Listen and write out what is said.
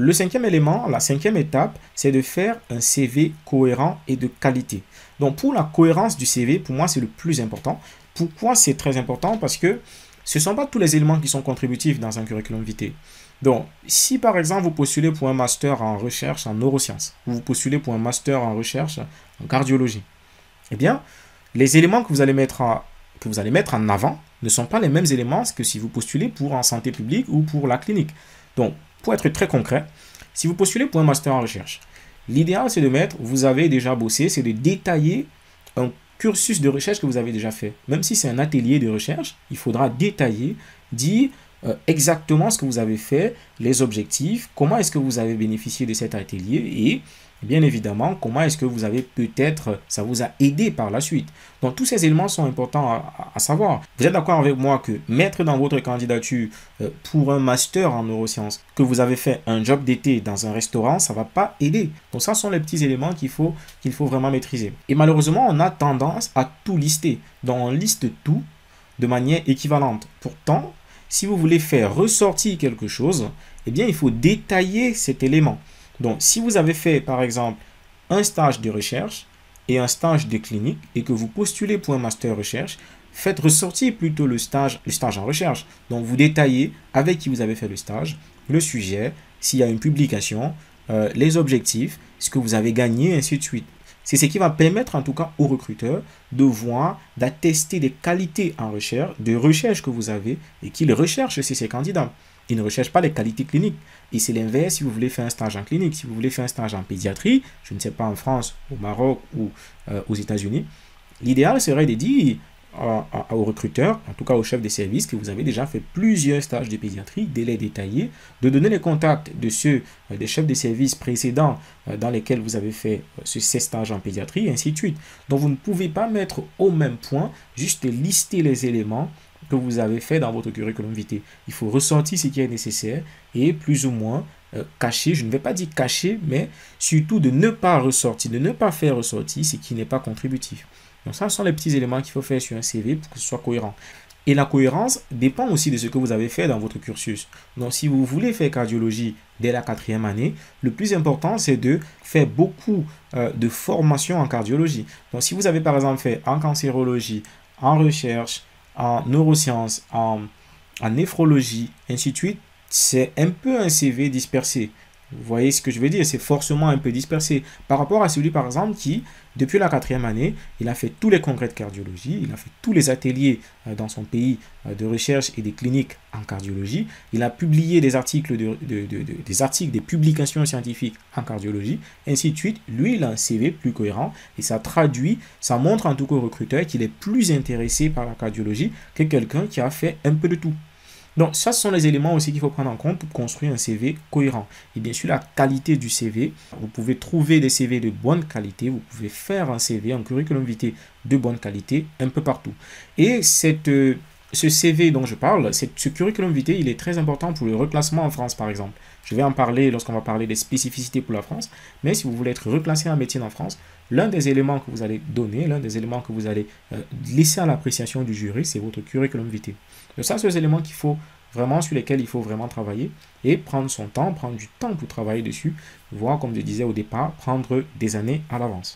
Le cinquième élément, la cinquième étape, c'est de faire un CV cohérent et de qualité. Donc pour la cohérence du CV, pour moi, c'est le plus important. Pourquoi c'est très important? Parce que ce ne sont pas tous les éléments qui sont contributifs dans un curriculum vitae. Donc, si par exemple vous postulez pour un master en recherche en neurosciences, ou vous postulez pour un master en recherche en cardiologie, eh bien, les éléments que vous allez mettre en avant ne sont pas les mêmes éléments que si vous postulez pour en santé publique ou pour la clinique. Donc, pour être très concret, si vous postulez pour un master en recherche, l'idéal c'est de mettre, vous avez déjà bossé, c'est de détailler un cursus de recherche que vous avez déjà fait. Même si c'est un atelier de recherche, il faudra détailler, dire exactement ce que vous avez fait, les objectifs, comment est-ce que vous avez bénéficié de cet atelier et bien évidemment, comment est-ce que vous avez peut-être, ça vous a aidé par la suite. Donc, tous ces éléments sont importants à savoir. Vous êtes d'accord avec moi que mettre dans votre candidature pour un master en neurosciences, que vous avez fait un job d'été dans un restaurant, ça ne va pas aider. Donc, ça sont les petits éléments qu'il faut vraiment maîtriser. Et malheureusement, on a tendance à tout lister. Donc, on liste tout de manière équivalente. Pourtant, si vous voulez faire ressortir quelque chose, eh bien, il faut détailler cet élément. Donc, si vous avez fait, par exemple, un stage de recherche et un stage de clinique et que vous postulez pour un master recherche, faites ressortir plutôt le stage en recherche. Donc, vous détaillez avec qui vous avez fait le stage, le sujet, s'il y a une publication, les objectifs, ce que vous avez gagné, ainsi de suite. C'est ce qui va permettre en tout cas aux recruteurs de voir, d'attester des qualités en recherche, de recherche que vous avez et qu'ils recherchent chez ces candidats. Ils ne recherchent pas les qualités cliniques. Et c'est l'inverse si vous voulez faire un stage en clinique, si vous voulez faire un stage en pédiatrie, je ne sais pas en France, au Maroc ou aux États-Unis. L'idéal serait de dire aux recruteurs, en tout cas aux chefs de service, que vous avez déjà fait plusieurs stages de pédiatrie, délais détaillés, de donner les contacts de ceux des chefs de service précédents dans lesquels vous avez fait ces stages en pédiatrie, et ainsi de suite. Donc vous ne pouvez pas mettre au même point, juste lister les éléments que vous avez fait dans votre curriculum vitae. Il faut ressortir ce qui est nécessaire et plus ou moins cacher, je ne vais pas dire cacher, mais surtout de ne pas ressortir, de ne pas faire ressortir ce qui n'est pas contributif. Donc ça, ce sont les petits éléments qu'il faut faire sur un CV pour que ce soit cohérent. Et la cohérence dépend aussi de ce que vous avez fait dans votre cursus. Donc si vous voulez faire cardiologie dès la 4e année, le plus important c'est de faire beaucoup de formation en cardiologie. Donc si vous avez par exemple fait en cancérologie, en recherche, en neurosciences, en néphrologie, ainsi de suite, c'est un peu un CV dispersé. Vous voyez ce que je veux dire? C'est forcément un peu dispersé par rapport à celui, par exemple, qui, depuis la 4e année, il a fait tous les congrès de cardiologie, il a fait tous les ateliers dans son pays de recherche et des cliniques en cardiologie, il a publié des articles, des publications scientifiques en cardiologie, ainsi de suite. Lui, il a un CV plus cohérent et ça traduit, ça montre en tout cas au recruteur qu'il est plus intéressé par la cardiologie que quelqu'un qui a fait un peu de tout. Donc, ça, ce sont les éléments aussi qu'il faut prendre en compte pour construire un CV cohérent. Et bien sûr, la qualité du CV. Vous pouvez trouver des CV de bonne qualité. Vous pouvez faire un CV, un curriculum vitae de bonne qualité un peu partout. Et ce CV dont je parle, ce curriculum vitae, il est très important pour le reclassement en France, par exemple. Je vais en parler lorsqu'on va parler des spécificités pour la France. Mais si vous voulez être reclassé en médecine en France, l'un des éléments que vous allez donner, l'un des éléments que vous allez laisser à l'appréciation du jury, c'est votre curriculum vitae. Donc ça, c'est les éléments qu'il faut vraiment, sur lesquels il faut vraiment travailler et prendre son temps, prendre du temps pour travailler dessus, voire, comme je disais au départ, prendre des années à l'avance.